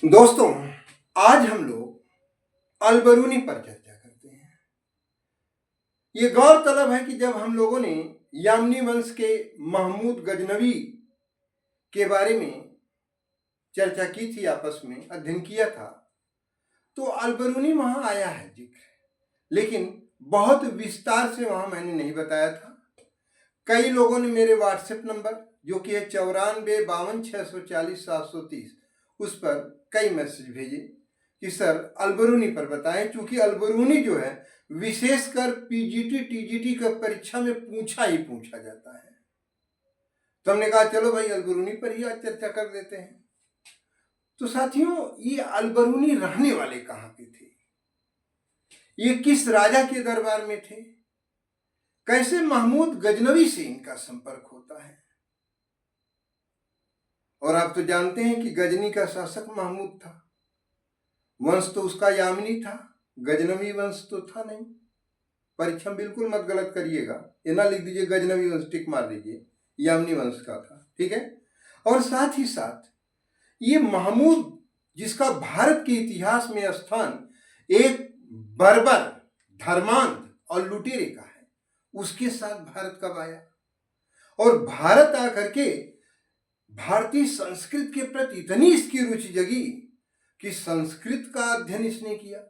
दोस्तों, आज हम लोग अलबरूनी पर चर्चा करते हैं। ये गौरतलब है कि जब हम लोगों ने यामनी वंश के महमूद गजनवी के बारे में चर्चा की थी, आपस में अध्ययन किया था, तो अलबरूनी वहां आया है जिक्र, लेकिन बहुत विस्तार से वहां मैंने नहीं बताया था। कई लोगों ने मेरे व्हाट्सएप नंबर, जो कि है 9452640730, उस पर कई मैसेज भेजे कि सर अलबरूनी पर बताएं, क्योंकि अलबरूनी जो है विशेषकर पीजीटी टीजीटी का परीक्षा में पूछा ही पूछा जाता है। तो हमने कहा चलो भाई अलबरूनी पर ही आज चर्चा कर देते हैं। तो साथियों, ये अलबरूनी रहने वाले कहाँ पे थे? ये किस राजा के दरबार में थे? कैसे महमूद गजनवी से इनका संपर्क होता है? और आप तो जानते हैं कि गजनी का शासक महमूद था। वंश तो उसका यामिनी था, गजनवी वंश तो था नहीं। परीक्षा बिल्कुल मत गलत करिएगा, ये ना लिख दीजिए गजनवी वंश, टिक मार दीजिए, यामिनी वंश का था। ठीक है। और साथ ही साथ ये महमूद, जिसका भारत के इतिहास में स्थान एक बर्बर, धर्मांध और लुटेरे का है, उसके साथ भारत कब आया और भारत आकर के भारतीय संस्कृत के प्रति इतनी इसकी रुचि जगी कि संस्कृत का अध्ययन इसने किया।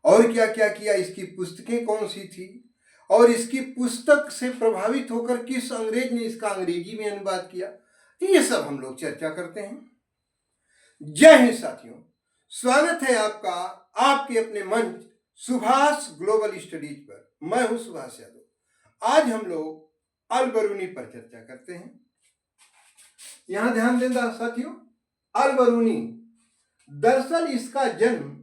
और क्या क्या किया, इसकी पुस्तकें कौन सी थी और इसकी पुस्तक से प्रभावित होकर किस अंग्रेज ने इसका अंग्रेजी में अनुवाद किया, तो ये सब हम लोग चर्चा करते हैं। जय हिंद साथियों, स्वागत है आपका आपके अपने मंच सुभाष ग्लोबल स्टडीज पर। मैं हूं सुभाष यादव। आज हम लोग अलबरूनी पर चर्चा करते हैं। यहां ध्यान देना साथियों, अलबरूनी दरअसल इसका जन्म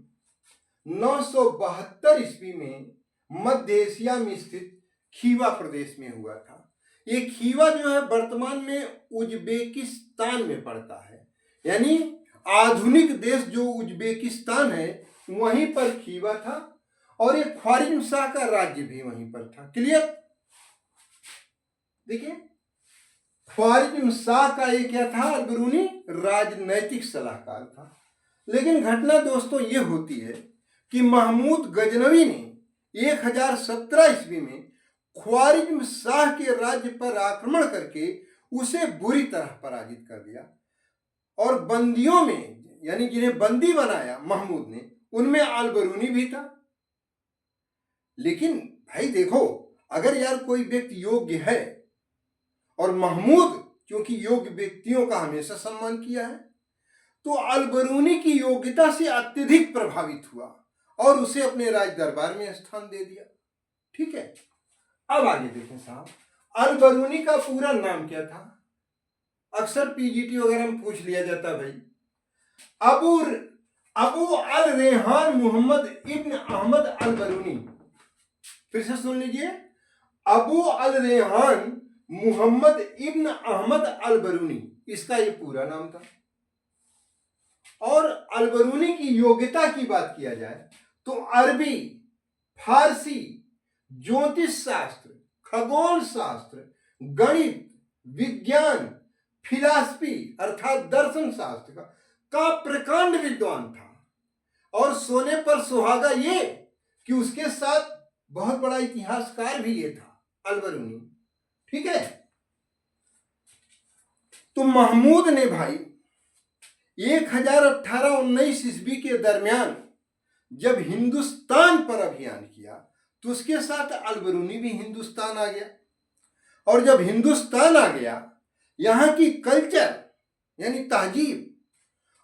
972 ईस्वी में मध्य एशिया में स्थित खीवा प्रदेश में हुआ था। ये खीवा जो है वर्तमान में उज्बेकिस्तान में पड़ता है, यानी आधुनिक देश जो उज्बेकिस्तान है वहीं पर खीवा था, और ये ख्वारिज़्म शाह का राज्य भी वहीं पर था। क्लियर? देखिए, ख्वारिज़्म शाह का ये क्या था, अलबरूनी राजनैतिक सलाहकार था। लेकिन घटना दोस्तों ये होती है कि महमूद गजनवी ने 1017 ईस्वी में ख्वारिज़्म शाह के राज्य पर आक्रमण करके उसे बुरी तरह पराजित कर दिया, और बंदियों में, यानी जिन्हें बंदी बनाया महमूद ने, उनमें अलबरूनी भी था। लेकिन भाई देखो, अगर यार कोई व्यक्ति योग्य है, और महमूद क्योंकि योग्य व्यक्तियों का हमेशा सम्मान किया है, तो अलबरूनी की योग्यता से अत्यधिक प्रभावित हुआ और उसे अपने राज दरबार में स्थान दे दिया। ठीक है। अब आगे देखें साहब, अलबरूनी का पूरा नाम क्या था? अक्सर पीजीटी वगैरह में पूछ लिया जाता है भाई। अबू अल रेहान मोहम्मद इब्न अहमद अलबरूनी। फिर से सुन लीजिए, अबू अल रेहान मोहम्मद इब्न अहमद अलबरूनी, इसका ये पूरा नाम था। और अलबरूनी की योग्यता की बात किया जाए तो अरबी, फारसी, ज्योतिष शास्त्र, खगोल शास्त्र, गणित, विज्ञान, फिलॉसफी अर्थात दर्शन शास्त्र का प्रकांड विद्वान था। और सोने पर सुहागा ये कि उसके साथ बहुत बड़ा इतिहासकार भी ये था अलबरूनी। ठीक है। तो महमूद ने भाई 1018-19 ईस्वी के दरमियान जब हिंदुस्तान पर अभियान किया, तो उसके साथ अलबरूनी भी हिंदुस्तान आ गया। और जब हिंदुस्तान आ गया, यहाँ की कल्चर यानी तहजीब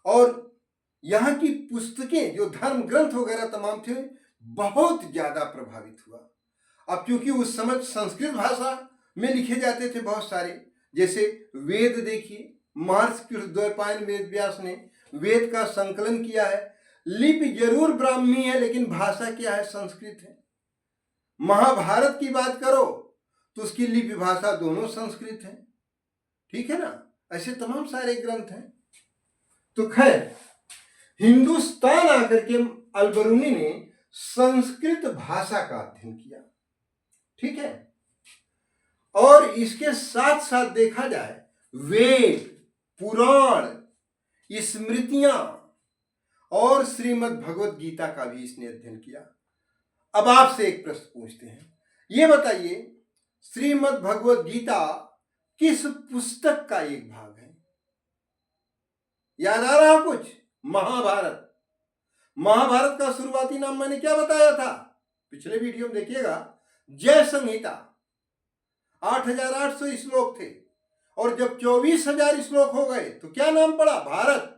और यहाँ की पुस्तकें, जो धर्म ग्रंथ वगैरह तमाम थे, बहुत ज्यादा प्रभावित हुआ। अब क्योंकि उस समय संस्कृत भाषा में लिखे जाते थे बहुत सारे, जैसे वेद देखिए, महर्षि कृतद्वैपायन वेद व्यास ने वेद का संकलन किया है। लिपि जरूर ब्राह्मी है, लेकिन भाषा क्या है, संस्कृत है। महाभारत की बात करो तो उसकी लिपि भाषा दोनों संस्कृत है। ठीक है ना? ऐसे तमाम सारे ग्रंथ हैं। तो खैर, हिंदुस्तान आकर के अलबरूनी ने संस्कृत भाषा का अध्ययन किया। ठीक है। और इसके साथ साथ देखा जाए, वेद, पुराण, स्मृतियां और श्रीमद् भगवत गीता का भी इसने अध्ययन किया। अब आपसे एक प्रश्न पूछते हैं, ये बताइए श्रीमद् भगवत गीता किस पुस्तक का एक भाग है? याद आ रहा कुछ? महाभारत। महाभारत का शुरुआती नाम मैंने क्या बताया था? पिछले वीडियो में देखिएगा, जय संहिता। 8,800 श्लोक थे और जब 24,000 श्लोक हो गए तो क्या नाम पड़ा? भारत।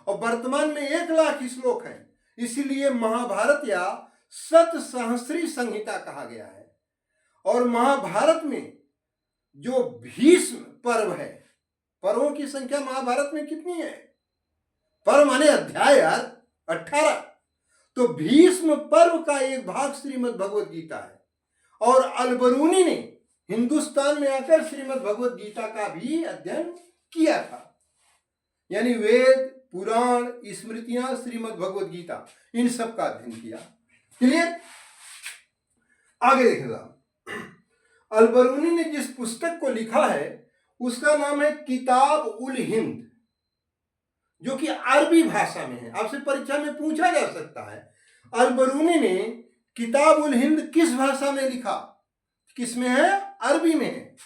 और वर्तमान में 1,00,000 श्लोक हैं, इसीलिए महाभारत या सतसहस्री संहिता कहा गया है। और महाभारत में जो भीष्म पर्व है, पर्वों की संख्या महाभारत में कितनी है? पर्व माने अध्याय यार, 18। तो भीष्म पर्व का एक भाग श्रीमद् भगवत गीता है। और अलबरूनी ने हिंदुस्तान में आकर श्रीमद् भगवत गीता का भी अध्ययन किया था। यानी वेद, पुराण, स्मृतियां, श्रीमद् भगवत गीता, इन सब का अध्ययन किया। क्लियर? आगे देखिएगा, अलबरूनी ने जिस पुस्तक को लिखा है उसका नाम है किताब उल हिंद, जो कि अरबी भाषा में है। आपसे परीक्षा में पूछा जा सकता है अलबरूनी ने किताब उल हिंद किस भाषा में लिखा? किस में है? अरबी में है।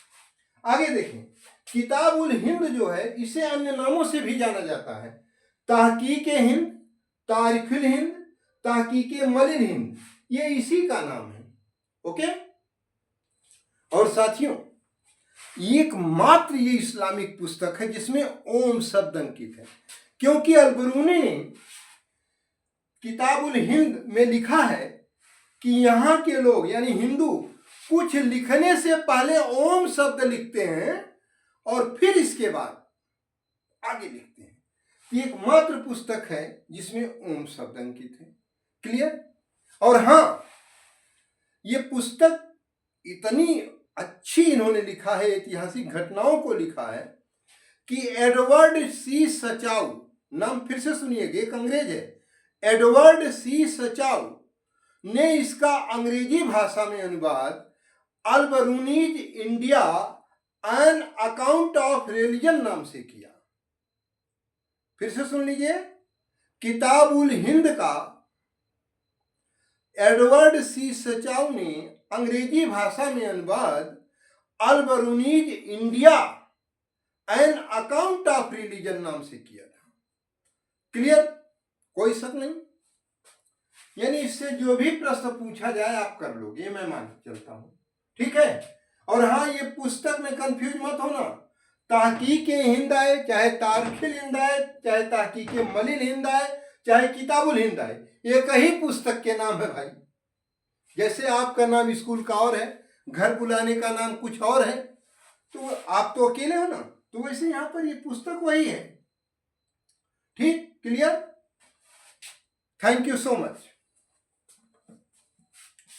आगे देखें, किताब उल हिंद जो है इसे अन्य नामों से भी जाना जाता है, तहकीक हिंद, तारीखुल हिंद, तहकीक मलिन हिंद, ये इसी का नाम है। ओके। और साथियों, एकमात्र ये इस्लामिक पुस्तक है जिसमें ओम शब्द अंकित है, क्योंकि अलबरूनी ने किताब उल हिंद में लिखा है कि यहाँ के लोग यानी हिंदू कुछ लिखने से पहले ओम शब्द लिखते हैं और फिर इसके बाद आगे लिखते हैं। ये एकमात्र पुस्तक है जिसमें ओम शब्द अंकित है। क्लियर? और हाँ, ये पुस्तक इतनी अच्छी इन्होंने लिखा है, ऐतिहासिक घटनाओं को लिखा है कि एडवर्ड सी सचाउ, नाम फिर से सुनिएगा, एक अंग्रेज है, एडवर्ड सी सचाउ ने इसका अंग्रेजी भाषा में अनुवाद Alberuni's India an account of religion नाम से किया। फिर से सुन लीजिए, किताब उल हिंद का एडवर्ड सी सचाउ ने अंग्रेजी भाषा में अनुवाद Alberuni's India an account of religion नाम से किया था। क्लियर? कोई शक नहीं। यानी इससे जो भी प्रश्न पूछा जाए आप कर लोगे, ये मैं मान के चलता हूं। ठीक है? और हाँ, ये पुस्तक में कंफ्यूज मत होना, तहकीक हिंद आए, चाहे तारीखुल हिंद आए, चाहे तहकीक मलिन हिंद आए, चाहे किताबुल हिंद आए, एक ही पुस्तक के नाम है भाई। जैसे आपका नाम स्कूल का और है, घर बुलाने का नाम कुछ और है, तो आप तो अकेले हो ना, तो वैसे यहां पर ये पुस्तक वही है। ठीक? Clear? Thank you so much.